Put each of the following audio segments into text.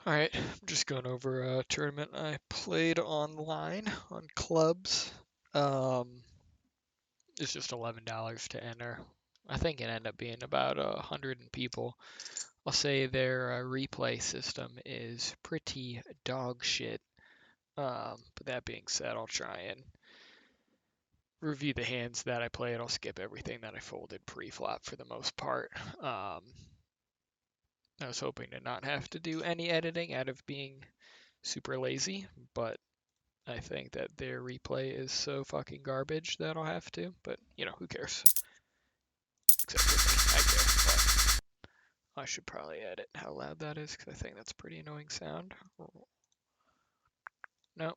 Alright, I'm just going over a tournament I played online on clubs. Um, it's just $11 to enter. I think it ended up being about 100 people. I'll say their replay system is pretty dog shit. But that being said, I'll try and review the hands that I played. I'll skip everything that I folded pre-flop for the most part. I was hoping to not have to do any editing out of being super lazy, but I think that their replay is so fucking garbage that I'll have to, but who cares? Except for me, I care, but I should probably edit how loud that is because I think that's pretty annoying sound. No,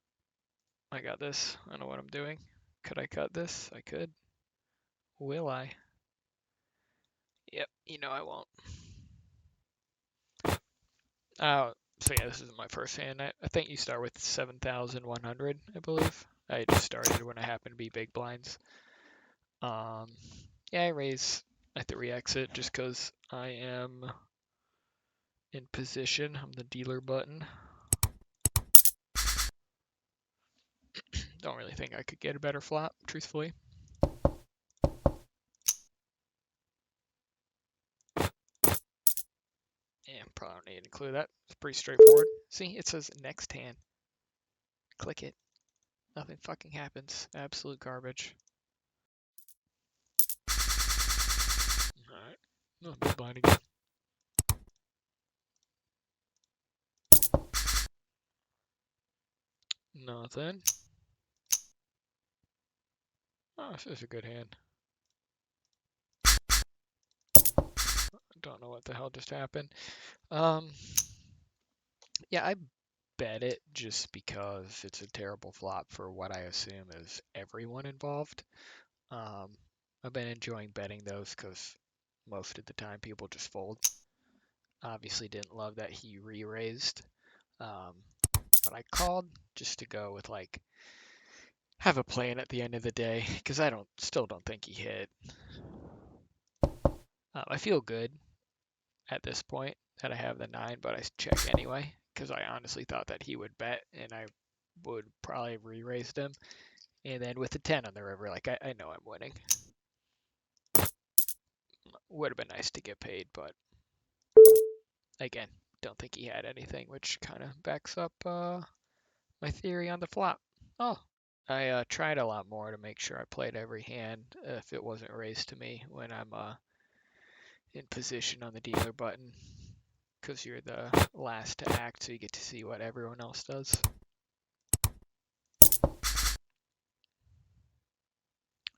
I got this. I know what I'm doing. Could I cut this? I could. Will I? Yep, I won't. So yeah, this is my first hand. I think you start with 7,100, I believe. I just started when I happened to be big blinds. Yeah, I raise at the re-exit just because I am in position. I'm the dealer button. Don't really think I could get a better flop, truthfully. Yeah, probably don't need to include that. It's pretty straightforward. See, it says next hand. Click it. Nothing fucking happens. Absolute garbage. Alright. No, big blind again. Nothing. Oh, this is a good hand. Don't know what the hell just happened. Yeah, I bet it just because it's a terrible flop for what I assume is everyone involved. I've been enjoying betting those because most of the time people just fold. Obviously didn't love that he re-raised, but I called just to go with have a plan at the end of the day because I still don't think he hit. I feel good at this point that I have the 9, but I check anyway because I honestly thought that he would bet and I would probably have re-raised him. And then with the 10 on the river, I know I'm winning. Would have been nice to get paid, but again, don't think he had anything, which kind of backs up my theory on the flop. Oh, I tried a lot more to make sure I played every hand if it wasn't raised to me when I'm in position on the dealer button, because you're the last to act, so you get to see what everyone else does.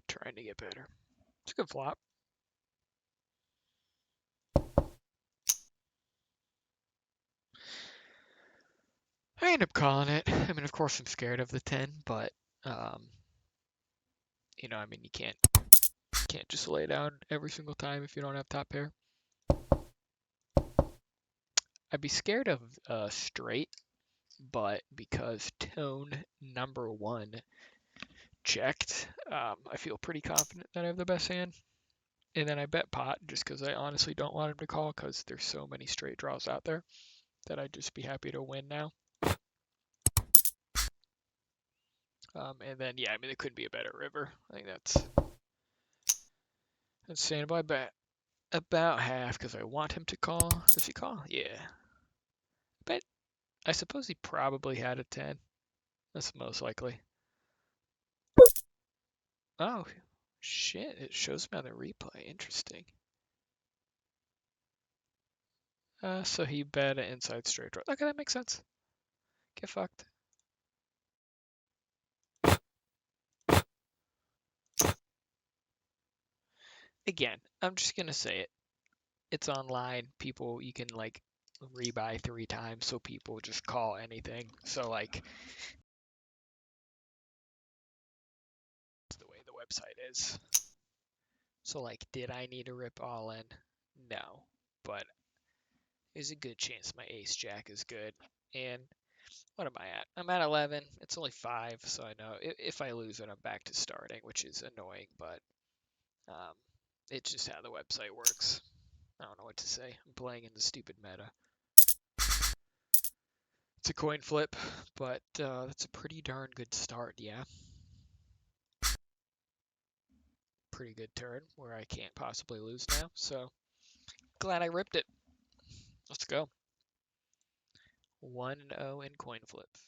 Trying to get better. It's a good flop. I end up calling it. I mean, of course, I'm scared of the 10, but you can't just lay down every single time if you don't have top pair. I'd be scared of straight, but because tone number 1 checked, I feel pretty confident that I have the best hand. And then I bet pot just because I honestly don't want him to call because there's so many straight draws out there that I'd just be happy to win now. And then, yeah, I mean, it couldn't be a better river. I think that's standby bet about half because I want him to call. Does he call? Yeah. But I suppose he probably had a 10. That's most likely. Oh, shit. It shows me on the replay. Interesting. So he bet an inside straight draw. Okay, that makes sense. Get fucked. Again, I'm just gonna say it. It's online. People, you can rebuy 3 times, so people just call anything. So it's the way the website is. So did I need to rip all in? No, but there's a good chance my ace jack is good. And what am I at? I'm at 11. It's only 5, so I know if I lose it, I'm back to starting, which is annoying, but it's just how the website works. I don't know what to say. I'm playing in the stupid meta. It's a coin flip, but that's a pretty darn good start, yeah. Pretty good turn where I can't possibly lose now, so glad I ripped it. Let's go. 1-0 in coin flips.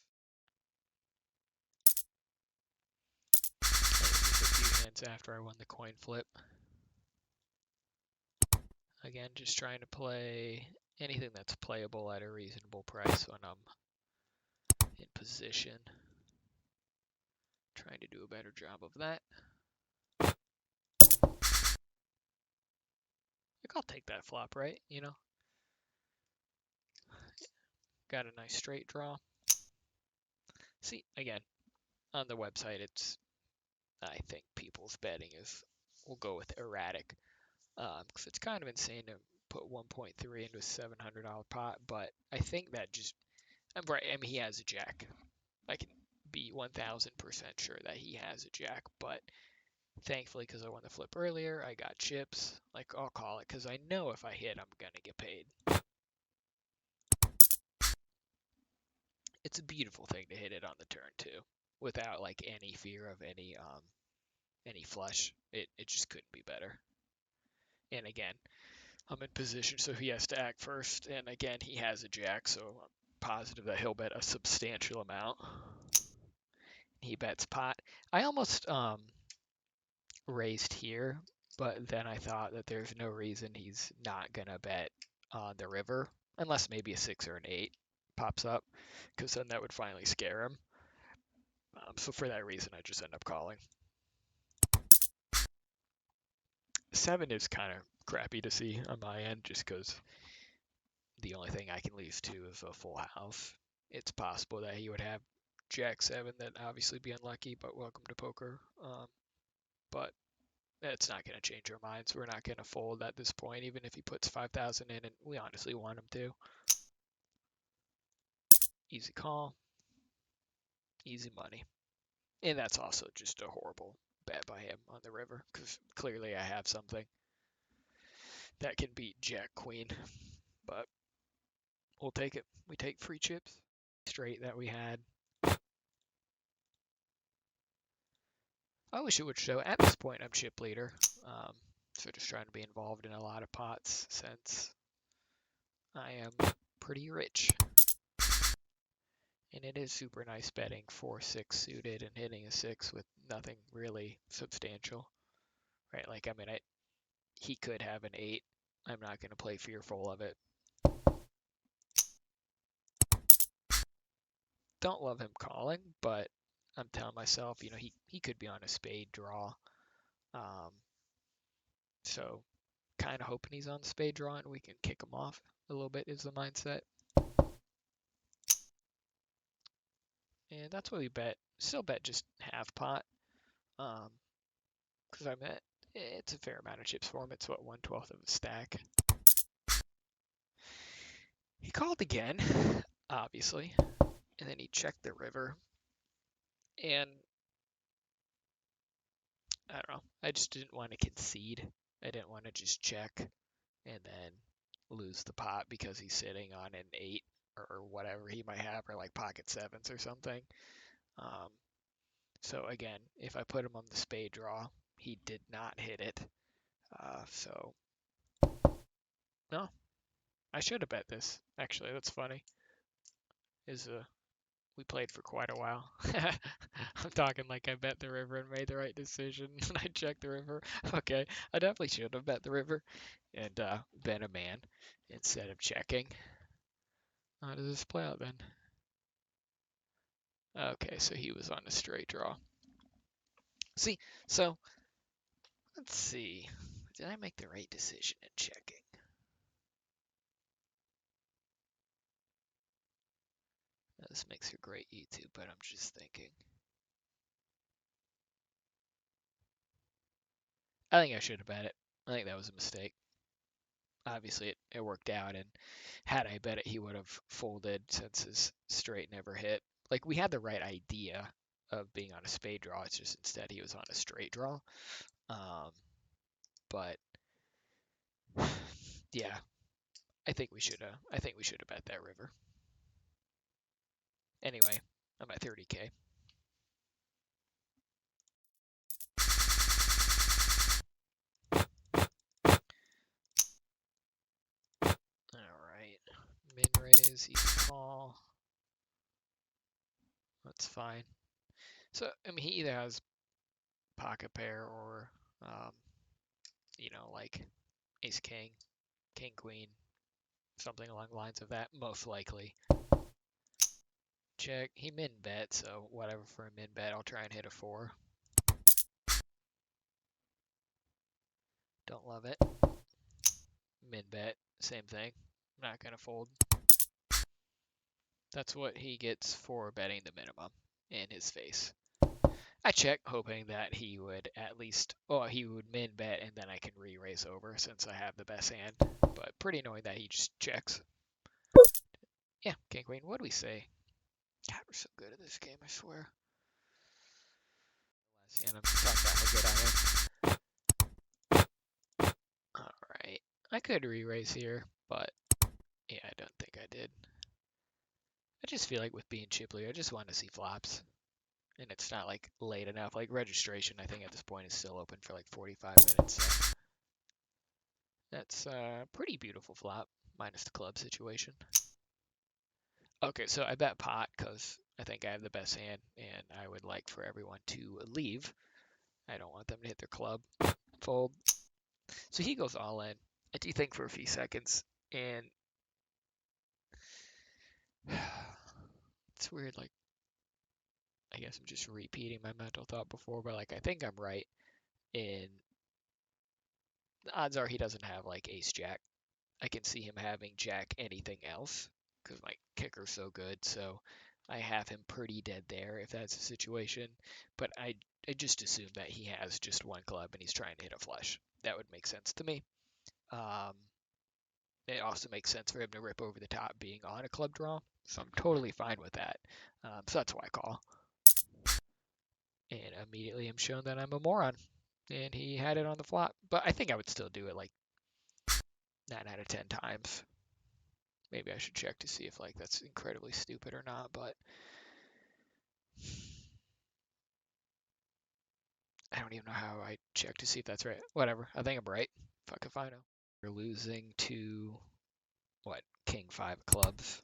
Just a few hands after I won the coin flip. Again, just trying to play anything that's playable at a reasonable price when I'm in position. Trying to do a better job of that. I'll take that flop, right? You know? Got a nice straight draw. See, again, on the website, I think people's betting we'll go with erratic. Because it's kind of insane to put 1.3 into a $700 pot, but I think that I'm right. I mean, he has a jack. I can be 1000% sure that he has a jack, but thankfully, because I won the flip earlier, I got chips. Like, I'll call it, because I know if I hit, I'm going to get paid. It's a beautiful thing to hit it on the turn, too, without, like, any fear of any flush. It just couldn't be better. And again, I'm in position, so he has to act first. And again, he has a jack, so I'm positive that he'll bet a substantial amount. He bets pot. I almost raised here, but then I thought that there's no reason he's not gonna bet on the river, unless maybe a 6 or an 8 pops up, because then that would finally scare him. So for that reason, I just end up calling. 7 is kind of crappy to see on my end, just because the only thing I can lose to is a full house. It's possible that he would have Jack 7, that obviously be unlucky, but welcome to poker. But it's not going to change our minds. We're not going to fold at this point, even if he puts 5,000 in, and we honestly want him to. Easy call, easy money. And that's also just a horrible bet by him on the river, because clearly I have something that can beat Jack Queen, but we'll take it. We take free chips. Straight that we had. I wish it would show. At this point, I'm chip leader. So just trying to be involved in a lot of pots since I am pretty rich. And it is super nice betting 4-6 suited and hitting a 6 with nothing really substantial. Right? Like, I mean, he could have an 8. I'm not going to play fearful of it. Don't love him calling, but I'm telling myself, he could be on a spade draw. So kind of hoping he's on the spade draw and we can kick him off a little bit is the mindset. And that's what we bet. Still bet just half pot. Because it's a fair amount of chips for him. It's what, 1/12 of a stack. He called again, obviously, and then he checked the river. And I don't know. I just didn't want to concede. I didn't want to just check and then lose the pot because he's sitting on an 8 or whatever he might have, or like pocket 7s or something. So again, if I put him on the spade draw, he did not hit it. So no, I should have bet this. Actually, that's funny. We played for quite a while. I'm talking like I bet the river and made the right decision. And I checked the river. Okay, I definitely should have bet the river and been a man instead of checking. How does this play out then? Okay, so he was on a straight draw. See, so let's see. Did I make the right decision in checking? This makes for great YouTube, but I'm just thinking. I think I should have bet it. I think that was a mistake. Obviously, it worked out, and had I bet it, he would have folded since his straight never hit. Like, we had the right idea of being on a spade draw. It's just instead he was on a straight draw. But yeah, I think we should have bet that river. Anyway, I'm at 30K. Alright. Min raise, easy call. That's fine. So, I mean, he either has pocket pair or, like ace king, king queen, something along the lines of that, most likely. Check. He min bet, so whatever for a min bet, I'll try and hit a 4. Don't love it. Min bet, same thing. Not gonna fold. That's what he gets for betting the minimum in his face. I check, hoping that he would at least, he would min bet and then I can re-raise over since I have the best hand. But pretty annoying that he just checks. Yeah, king queen. What do we say? God, we're so good at this game, I swear. And I'm talking about how good I am. Alright. I could re-raise here, but yeah, I don't think I did. I just feel like with being chipply, I just want to see flops. And it's not like late enough. Like registration, I think at this point is still open for like 45 minutes. So that's a pretty beautiful flop, minus the club situation. Okay, so I bet pot because I think I have the best hand, and I would like for everyone to leave. I don't want them to hit their club. Fold. So he goes all in. I do think for a few seconds, and it's weird. Like, I guess I'm just repeating my mental thought before, but like I think I'm right. In the odds are he doesn't have like ace jack. I can see him having jack anything else because my kicker's so good. So I have him pretty dead there if that's the situation. But I just assume that he has just one club and he's trying to hit a flush. That would make sense to me. Um, it also makes sense for him to rip over the top being on a club draw. So I'm totally fine with that. So that's why I call. And immediately I'm shown that I'm a moron. And he had it on the flop. But I think I would still do it like 9 out of 10 times. Maybe I should check to see if like that's incredibly stupid or not, but I don't even know how I check to see if that's right. Whatever. I think I'm right. Fuck if I know. We're losing to what? King 5 clubs.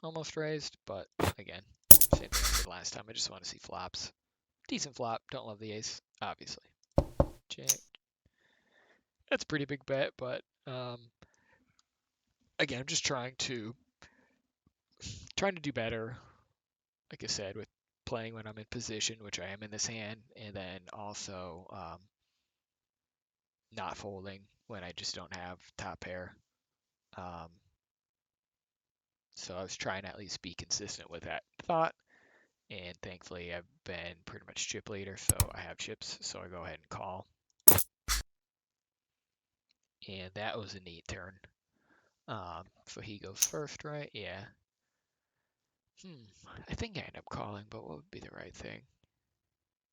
Almost raised, but again, same thing I did last time. I just want to see flops. Decent flop. Don't love the ace, obviously. Jack. That's a pretty big bet, but again, I'm just trying to do better. Like I said, with playing when I'm in position, which I am in this hand, and then also not folding when I just don't have top pair. Um, so I was trying to at least be consistent with that thought. And thankfully, I've been pretty much chip leader, so I have chips. So I go ahead and call. And that was a neat turn. So he goes first, right? Yeah. I think I end up calling, but what would be the right thing?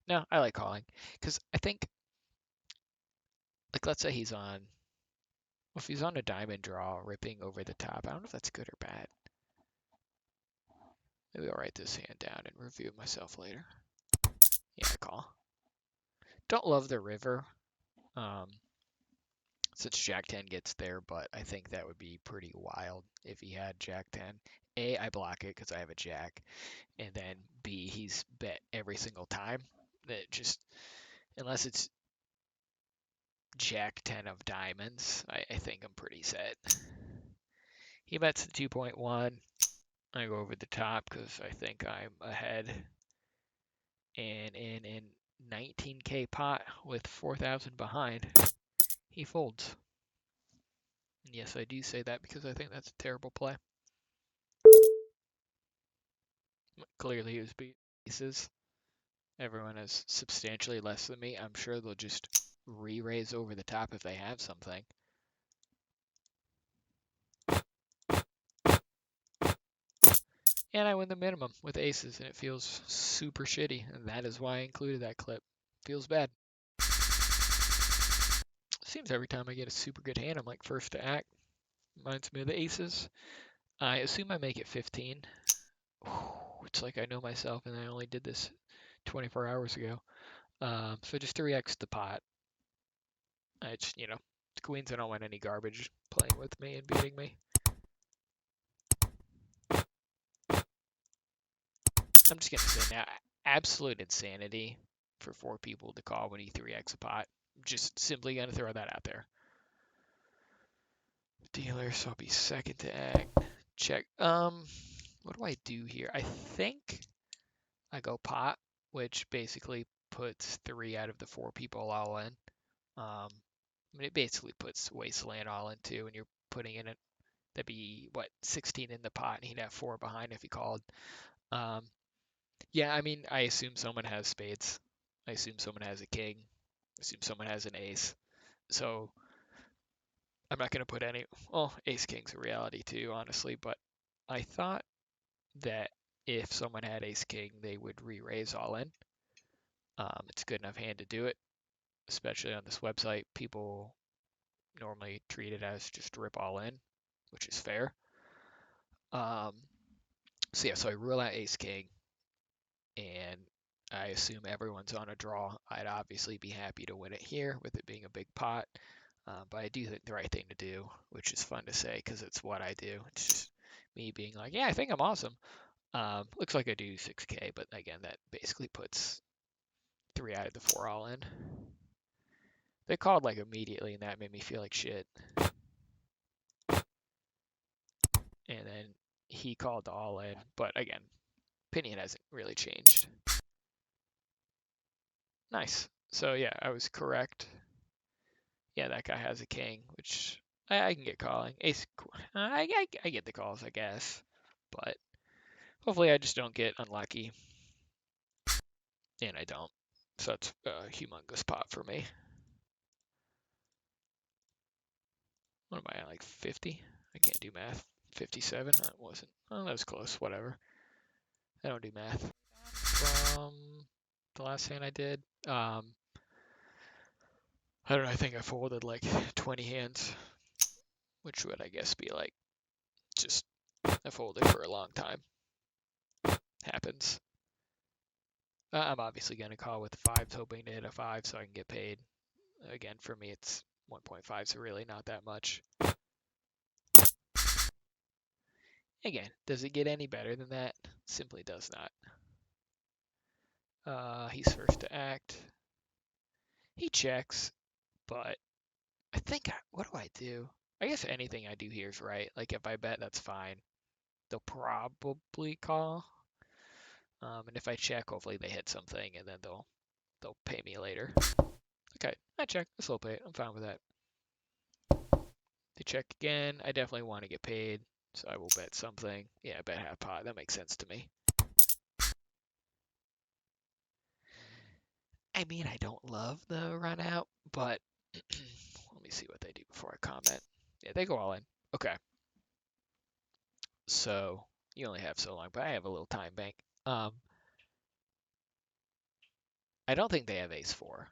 No, I like calling. Because I think, like, let's say he's on, well, if he's on a diamond draw, ripping over the top, I don't know if that's good or bad. Maybe I'll write this hand down and review it myself later. Yeah, I call. Don't love the river. Since Jack 10 gets there, but I think that would be pretty wild if he had Jack 10. A, I block it because I have a Jack, and then B, he's bet every single time. That just, unless it's Jack 10 of diamonds, I think I'm pretty set. He bets the 2.1. I go over the top because I think I'm ahead. And in 19K pot with 4,000 behind, he folds. And yes, I do say that because I think that's a terrible play. Clearly, he was beat pieces. Everyone is substantially less than me. I'm sure they'll just re-raise over the top if they have something. And I win the minimum with aces, and it feels super shitty. And that is why I included that clip. Feels bad. Seems every time I get a super good hand, I'm like first to act. Reminds me of the aces. I assume I make it 15. It's like I know myself and I only did this 24 hours ago. So just 3x the pot. I just, the queens, I don't want any garbage playing with me and beating me. I'm just going to say now, absolute insanity for 4 people to call when you 3x a pot. Just simply going to throw that out there. Dealer, so I'll be second to act. Check. What do I do here? I think I go pot, which basically puts 3 out of the 4 people all in. I mean, it basically puts Wasteland all in too, and you're putting in it. That'd be what 16 in the pot, and he'd have 4 behind if he called. Um, yeah, I mean, I assume someone has spades. I assume someone has a king. I assume someone has an ace. So I'm not gonna put any. Well, ace king's a reality too, honestly. But I thought that if someone had ace king, they would re-raise all in. It's a good enough hand to do it, especially on this website. People normally treat it as just rip all in, which is fair. Um, so yeah, so I rule out ace king, and I assume everyone's on a draw. I'd obviously be happy to win it here with it being a big pot, but I do think the right thing to do, which is fun to say because it's what I do. It's just me being like, yeah, I think I'm awesome. Looks like I do 6K, but again, that basically puts 3 out of the 4 all in. They called like immediately, and that made me feel like shit. And then he called all in, but again, opinion hasn't really changed. Nice. So yeah, I was correct. Yeah, that guy has a king, which I can get calling. Ace, I get the calls, I guess, but hopefully I just don't get unlucky, and I don't. So that's a humongous pot for me. What am I at, like 50? I can't do math. 57? That wasn't. Oh, that was close. Whatever. I don't do math. From the last hand I did, I don't know. I think I folded like 20 hands, which would I guess be like just I folded for a long time. Happens. I'm obviously going to call with fives, hoping to hit a 5 so I can get paid. Again, for me, it's 1.5, so really not that much. Again, does it get any better than that? Simply does not. He's first to act. He checks, but I think, what do I do? I guess anything I do here is right. Like if I bet, that's fine. They'll probably call. And if I check, hopefully they hit something, and then they'll pay me later. Okay, I check. I slow pay. I'm fine with that. They check again. I definitely want to get paid, so I will bet something. Yeah, bet half pot. That makes sense to me. I mean, I don't love the run out, but let me see what they do before I comment. Yeah, they go all in. Okay. So you only have so long, but I have a little time bank. I don't think they have ace four.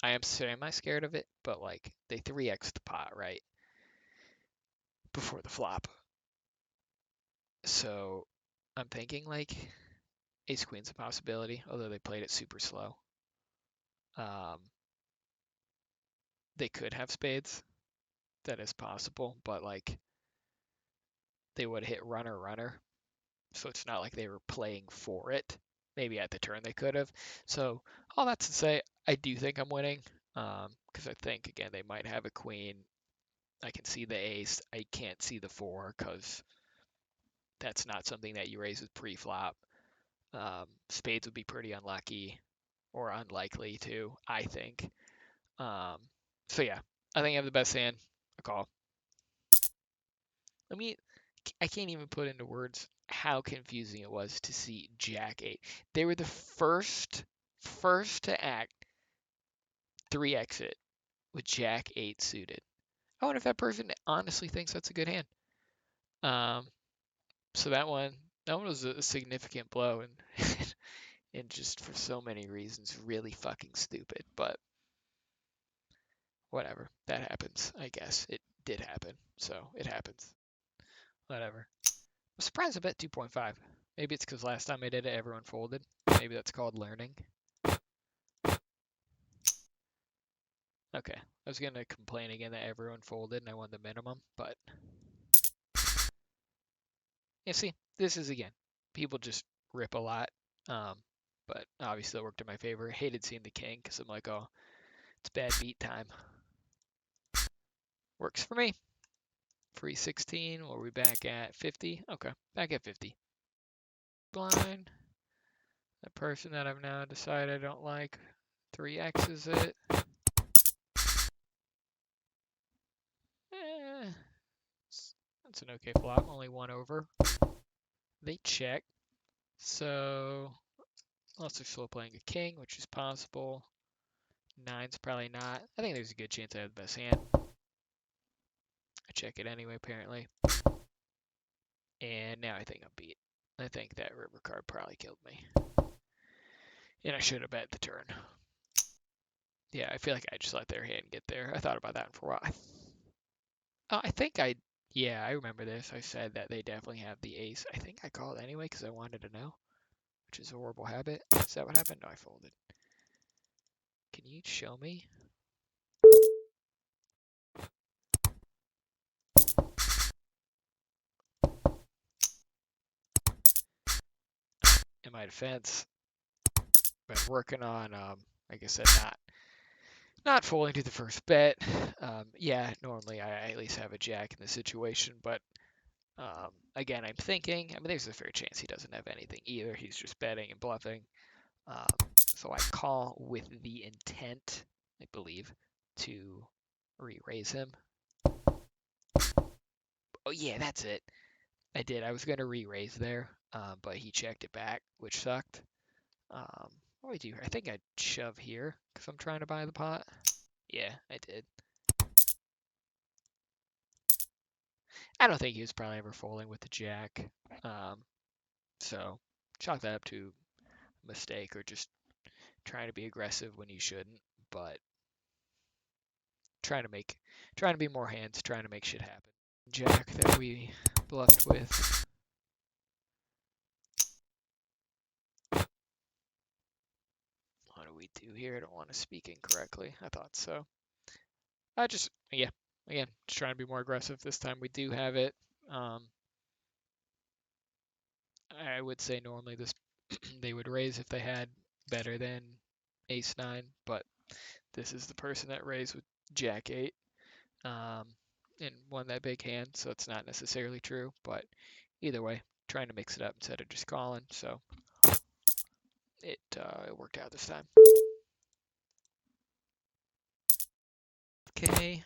I am semi scared of it, but like they 3x the pot, right? Before the flop. So I'm thinking like ace queen's a possibility, although they played it super slow. Um, they could have spades. That is possible, but like they would hit runner runner. So it's not like they were playing for it. Maybe at the turn they could have. So all that's to say, I do think I'm winning. Because I think again they might have a queen. I can see the ace. I can't see the 4 because that's not something that you raise with pre-flop. Spades would be pretty unlucky or unlikely to, I think. Um, so yeah, I think I have the best hand. A call. I mean, I can't even put into words how confusing it was to see Jack 8. They were the first to act 3 exit with Jack 8 suited. I wonder if that person honestly thinks that's a good hand. Um, so that one was a significant blow and and just for so many reasons really fucking stupid. But whatever, that happens. I guess it did happen, so it happens. Whatever. I'm surprised I bet 2.5. Maybe it's because last time I did it, everyone folded. Maybe that's called learning. Okay. I was going to complain again that everyone folded and I won the minimum, but yeah, see, this is again, people just rip a lot. But obviously it worked in my favor. Hated seeing the king because I'm like, oh, it's bad beat time. Works for me. Free 16. Well, we back at 50? Okay, back at 50. Blind. The person that I've now decided I don't like. 3x's it. Eh, that's an okay flop. Only one over. They check. So, also slow playing a king, which is possible. Nine's probably not. I think there's a good chance I have the best hand. I check it anyway, apparently. And now I think I'm beat. I think that river card probably killed me. And I should have bet the turn. Yeah, I feel like I just let their hand get there. I thought about that for a while. Yeah, I remember this. I said that they definitely have the ace. I think I called anyway because I wanted to know, which is a horrible habit. Is that what happened? No, I folded. Can you show me? In my defense, been working on, like I said, not folding to the first bet. Yeah, normally I at least have a jack in the situation, but again, I'm thinking, I mean, there's a fair chance he doesn't have anything either. He's just betting and bluffing. So I call with the intent, I believe, to re-raise him. Oh yeah, that's it. I did. I was going to re-raise there, but he checked it back, which sucked. What do I do? I think I'd shove here because I'm trying to buy the pot. Yeah, I did. I don't think he was probably ever folding with the jack. So chalk that up to a mistake or just trying to be aggressive when you shouldn't, but trying to be more hands, trying to make shit happen. Jack that we bluffed with. What do we do here? I don't want to speak incorrectly. I thought so. Yeah, again, just trying to be more aggressive. This time we do have it. I would say normally this they would raise if they had better than ace nine, but this is the person that raised with jack eight, and won that big hand, so it's not necessarily true. But either way, trying to mix it up instead of just calling, so it worked out this time. Okay.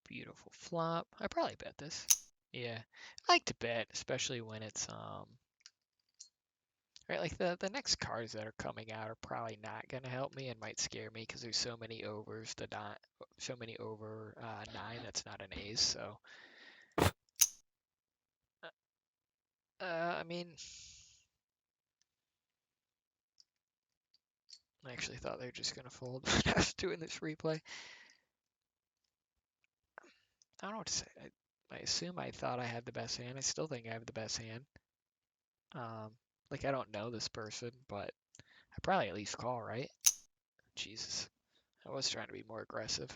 Beautiful flop. I probably bet this. Yeah, I like to bet, especially when it's right, like the next cards that are coming out are probably not gonna help me and might scare me because there's so many overs. So many over nine. That's not an ace. So, I mean, I actually thought they were just gonna fold when I was doing this replay. I don't know what to say. I assume I thought I had the best hand. I still think I have the best hand. Like I don't know this person, but I probably at least call, right? Jesus, I was trying to be more aggressive.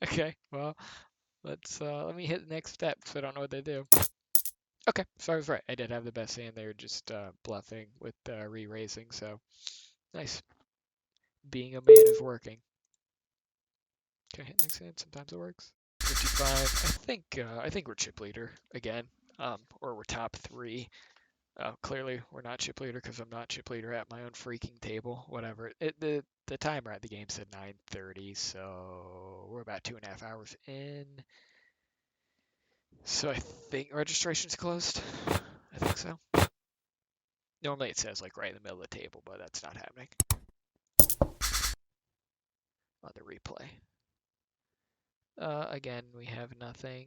Okay, well, let me hit the next step because I don't know what they do. Okay, so I was right. I did have the best hand. They were just bluffing with re-raising, so nice. Being a man is working. Can I hit next hand? Sometimes it works. 55. I think we're chip leader again, or we're top three. Clearly, we're not chip leader because I'm not chip leader at my own freaking table. Whatever. The timer at the game said 9:30, so we're about 2.5 hours in. So I think registration's closed. I think so. Normally it says like right in the middle of the table, but that's not happening on the replay. Again, we have nothing.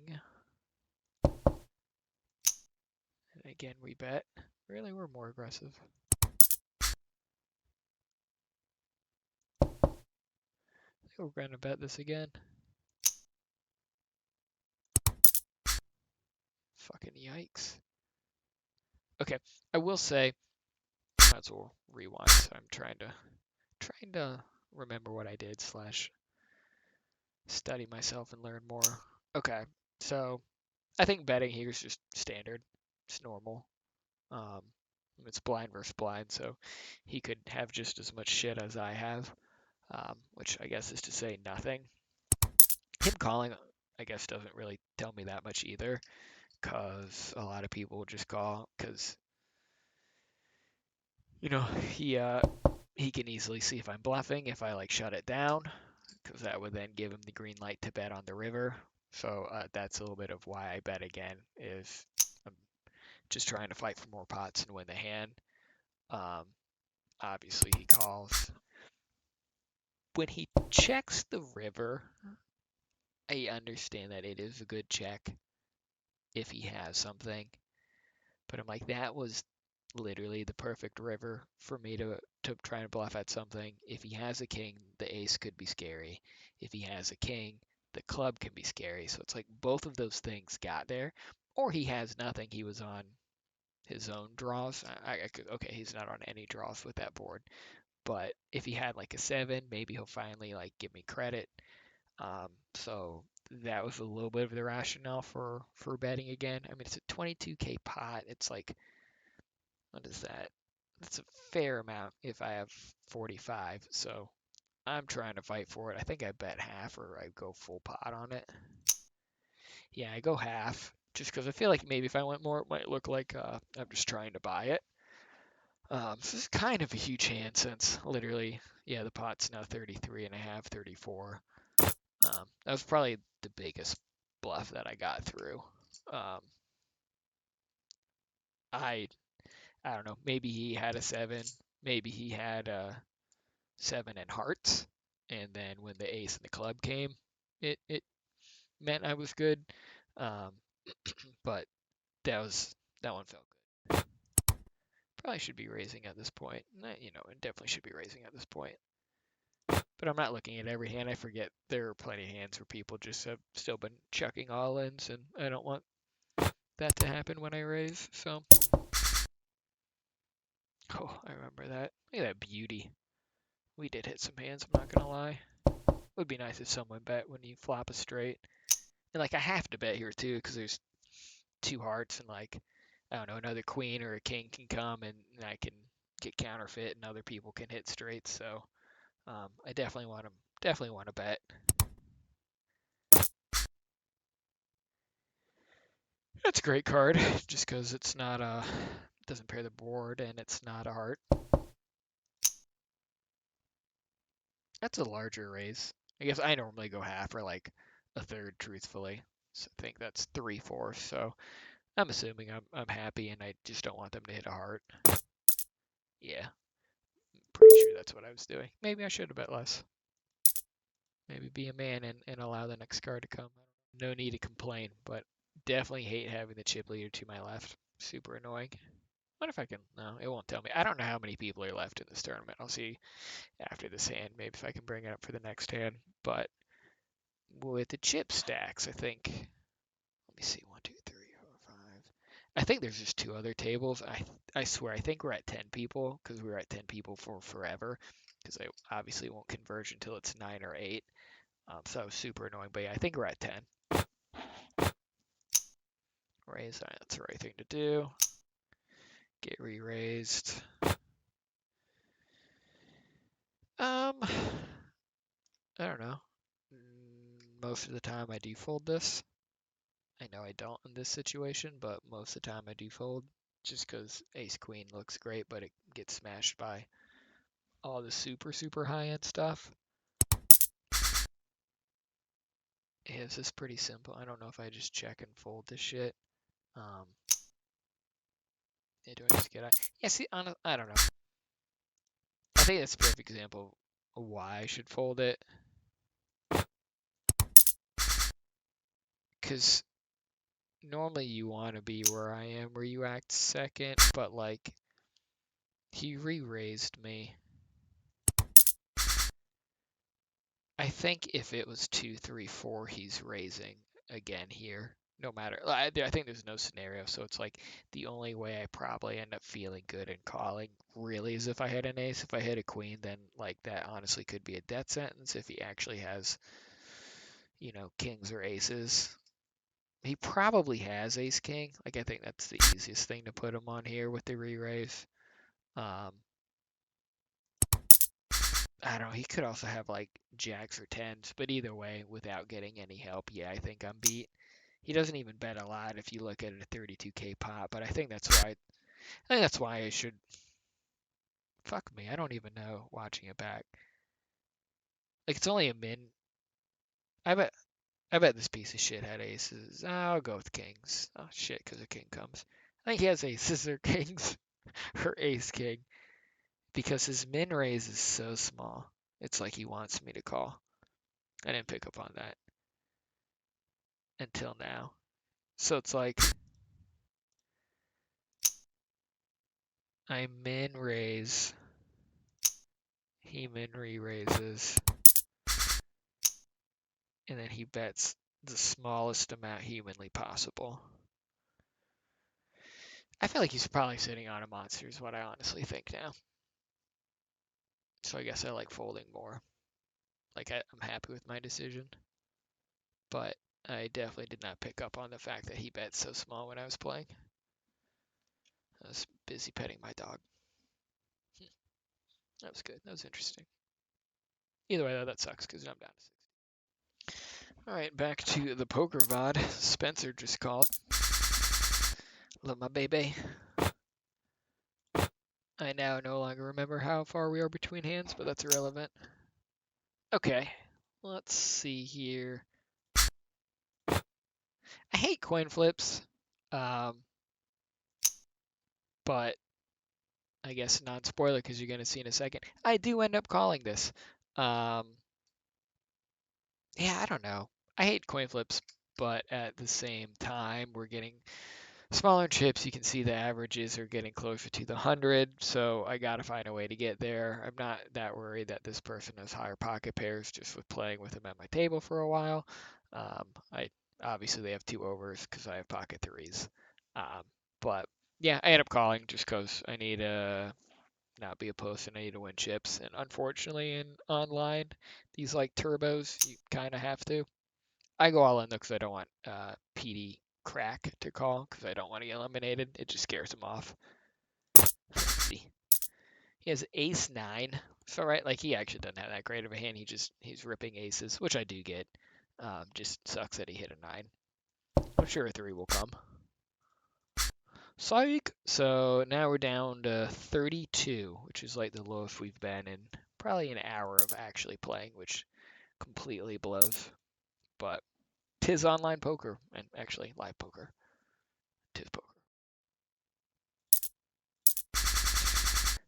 And again, we bet. Really, we're more aggressive. think we're gonna bet this again. Fucking yikes. Okay, I will say, might as well rewind. So I'm trying to remember what I did slash study myself and learn more. Okay, so I think betting here is just standard. It's normal. Um, it's blind versus blind, so he could have just as much shit as I have, which I guess is to say nothing. Him calling, I guess, doesn't really tell me that much either, because a lot of people just call because you know he can easily see if I'm bluffing if I like shut it down, because that would then give him the green light to bet on the river. So that's a little bit of why I bet again. Is I'm just trying to fight for more pots and win the hand. Um, Obviously, he calls. When he checks the river, I understand that it is a good check if he has something. But I'm like, that was literally the perfect river for me to try and bluff at something. If he has a king, the ace could be scary. If he has a king, the club can be scary. So it's like both of those things got there. Or he has nothing. He was on his own draws. I could, okay, he's not on any draws with that board. But if he had like a 7, maybe he'll finally like give me credit. So that was a little bit of the rationale for betting again. I mean, it's a 22K pot. It's like, what is that? That's a fair amount if I have 45. So I'm trying to fight for it. I think I bet half or I go full pot on it. Yeah, I go half just because I feel like maybe if I went more, it might look like I'm just trying to buy it. This is kind of a huge hand since literally, yeah, the pot's now 33 and a half, 34. That was probably the biggest bluff that I got through. Um, I I don't know. Maybe he had a 7. Maybe he had a 7 and hearts. And then when the ace and the club came, it meant I was good. Um, but that one felt good. Probably should be raising at this point. It definitely should be raising at this point. But I'm not looking at every hand. I forget there are plenty of hands where people just have still been chucking all ins, and I don't want that to happen when I raise. So, oh, I remember that. Look at that beauty. We did hit some hands, I'm not gonna lie. Would be nice if someone bet when you flop a straight. And like I have to bet here too, because there's 2 hearts and like I don't know, another queen or a king can come and I can get counterfeit and other people can hit straights. So I definitely want to bet. That's a great card, just because it's not doesn't pair the board and it's not a heart. That's a larger raise. I guess I normally go half or like a third, truthfully. So I think that's 3/4. So I'm assuming I'm happy and I just don't want them to hit a heart. Yeah, pretty sure that's what I was doing. Maybe I should have bet less. Maybe be a man and allow the next card to come. No need to complain, but definitely hate having the chip leader to my left. Super annoying. What if I can? No, it won't tell me. I don't know how many people are left in this tournament. I'll see after this hand. Maybe if I can bring it up for the next hand. But with the chip stacks, I think. Let me see. 1, 2, 3, 4, 5. I think there's just 2 other tables. I swear. I think we're at 10 people because we were at 10 people for forever. Because I obviously won't converge until it's 9 or 8. So that was super annoying. But yeah, I think we're at 10. Raise. That's the right thing to do. Get re-raised. I don't know. Most of the time I do fold this. I know I don't in this situation, but most of the time I do fold just because ace queen looks great, but it gets smashed by all the super high end stuff. Yeah, this is pretty simple. I don't know if I just check and fold this shit. Yeah, do I just get out? Yeah, see, I don't know. I think that's a perfect example of why I should fold it. Because normally you want to be where I am, where you act second, but like he re-raised me. I think if it was 2, 3, 4, he's raising again here. No matter, I think there's no scenario. So it's like the only way I probably end up feeling good and calling really is if I hit an ace. If I hit a queen, then like that honestly could be a death sentence if he actually has, kings or aces. He probably has ace king. Like I think that's the easiest thing to put him on here with the re-raise. Um, I don't know. He could also have like jacks or tens, but either way, without getting any help, yeah, I think I'm beat. He doesn't even bet a lot if you look at a 32K pot, but I think that's why I should. Fuck me, I don't even know watching it back. Like it's only a min. I bet I bet this piece of shit had aces. I'll go with kings. Oh shit, because a king comes. I think he has aces or kings or ace king because his min raise is so small. It's like he wants me to call. I didn't pick up on that until now. So it's like I min raise, he min re-raises, and then he bets the smallest amount humanly possible. I feel like he's probably sitting on a monster is what I honestly think now. So I guess I like folding more. Like I'm happy with my decision. But I definitely did not pick up on the fact that he bet so small when I was playing. I was busy petting my dog. That was good. That was interesting. Either way, though, that sucks because I'm down to 60. All right, back to the poker VOD. Spencer just called. Love my baby. I now no longer remember how far we are between hands, but that's irrelevant. Okay, let's see here. I hate coin flips, but I guess non-spoiler because you're going to see in a second. I do end up calling this. Yeah, I don't know. I hate coin flips, but at the same time, we're getting smaller chips. You can see the averages are getting closer to the 100, so I got to find a way to get there. I'm not that worried that this person has higher pocket pairs just with playing with them at my table for a while. I obviously they have two overs because I have pocket threes. But yeah, I end up calling just because I need a not be opposed and I need to win chips. And unfortunately, in online, these like turbos, you kind of have to. I go all in though because I don't want PD crack to call because I don't want to get eliminated. It just scares him off. See, he has ace nine. So right, like he actually doesn't have that great of a hand. He's ripping aces, which I do get. Just sucks that he hit a nine. I'm sure a three will come. Psych. So now we're down to 32, which is like the lowest we've been in probably an hour of actually playing, which completely blows. But tis online poker, and actually live poker. Tis poker.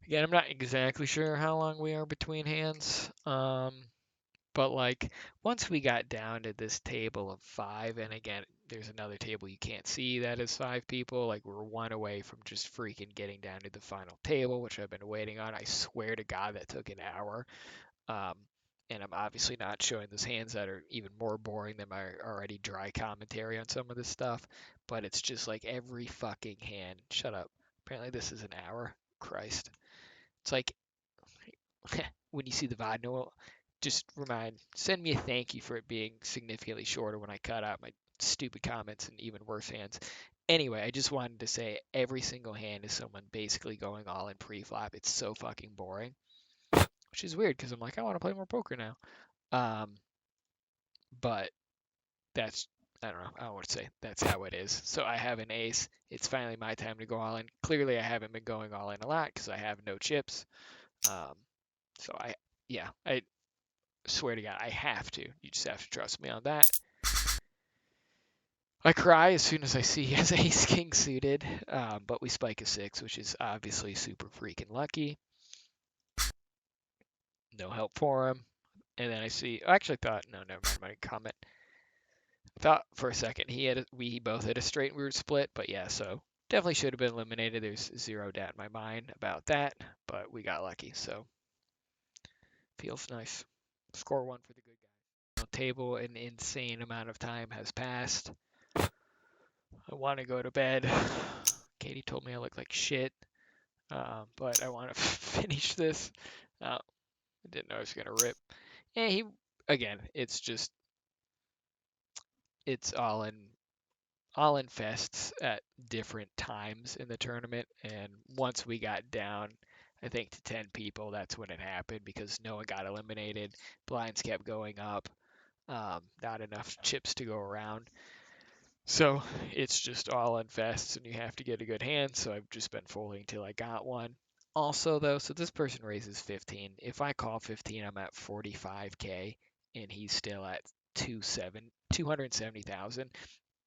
Again, I'm not exactly sure how long we are between hands. But like once we got down to this table of five, and again, there's another table you can't see that is five people. Like we're one away from just freaking getting down to the final table, which I've been waiting on. I swear to God, that took an hour. Um, and I'm obviously not showing those hands that are even more boring than my already dry commentary on some of this stuff. But it's just like every fucking hand. Shut up. Apparently this is an hour. Christ. It's like when you see the VOD, Noel, just send me a thank you for it being significantly shorter when I cut out my stupid comments and even worse hands. Anyway, I just wanted to say every single hand is someone basically going all in pre-flop. It's so fucking boring, which is weird because I'm like, I want to play more poker now. But that's, I don't know, I don't want to say that's how it is. So I have an ace. It's finally my time to go all in. Clearly, I haven't been going all in a lot because I have no chips. So I swear to God, I have to. You just have to trust me on that. I cry as soon as I see he has ace king suited, but we spike a six, which is obviously super freaking lucky. No help for him. And then I see, I actually thought, no, never mind my comment. I thought for a second we both had a straight and we were split, but yeah, so definitely should have been eliminated. There's zero doubt in my mind about that, but we got lucky, so feels nice. Score one for the good guy. table. An insane amount of time has passed. I want to go to bed. Katie told me I look like shit, but I want to finish this. I didn't know I was gonna rip. And again, it's all in fests at different times in the tournament. And once we got down, I think to 10 people, that's when it happened because no one got eliminated. Blinds kept going up. Not enough chips to go around. So it's just all in fests, and you have to get a good hand. So I've just been folding till I got one. Also, though, so this person raises 15. If I call 15, I'm at 45K, and he's still at 270,000.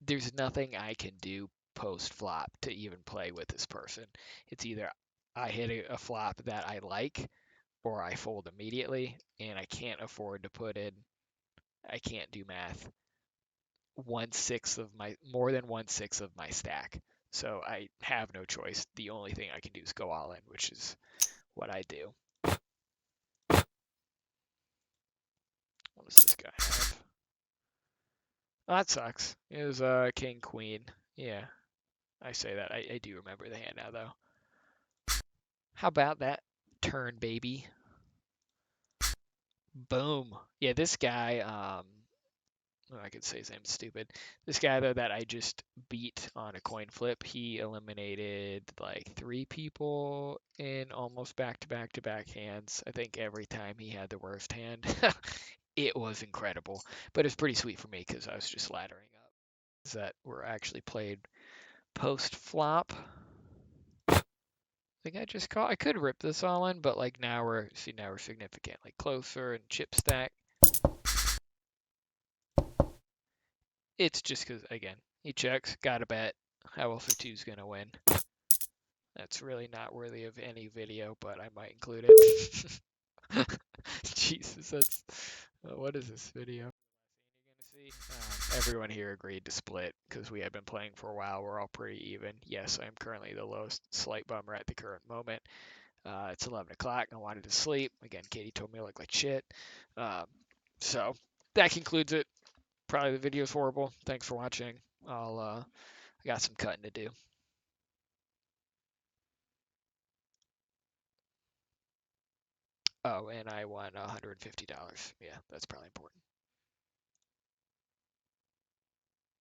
There's nothing I can do post flop to even play with this person. It's either I hit a flop that I like, or I fold immediately, and I can't afford to put in. I can't do math. 1/6 of my more than 1/6 of my stack. So I have no choice. The only thing I can do is go all in, which is what I do. What does this guy have? Oh, that sucks. It was king queen. Yeah, I say that. I do remember the hand now though. How about that turn, baby? Boom. Yeah, this guy. I could say his name's stupid. This guy though that I just beat on a coin flip, he eliminated like 3 people in almost back to back to back hands. I think every time he had the worst hand. It was incredible, but it's pretty sweet for me because I was just laddering up. Is that were actually played post flop. I think I just caught. I could rip this all in, but like now we're significantly closer and chip stack. It's just because, again, he checks, got a bet. How else are twos going to win? That's really not worthy of any video, but I might include it. Jesus, that's. What is this video? You're gonna see. Everyone here agreed to split because we had been playing for a while. We're all pretty even. Yes, I'm currently the lowest slight bummer at the current moment. It's 11 o'clock. I wanted to sleep. Again, Katie told me I look like shit. Um, so that concludes it. Probably the video's horrible. Thanks for watching. I got some cutting to do. Oh, and I won $150. Yeah, that's probably important.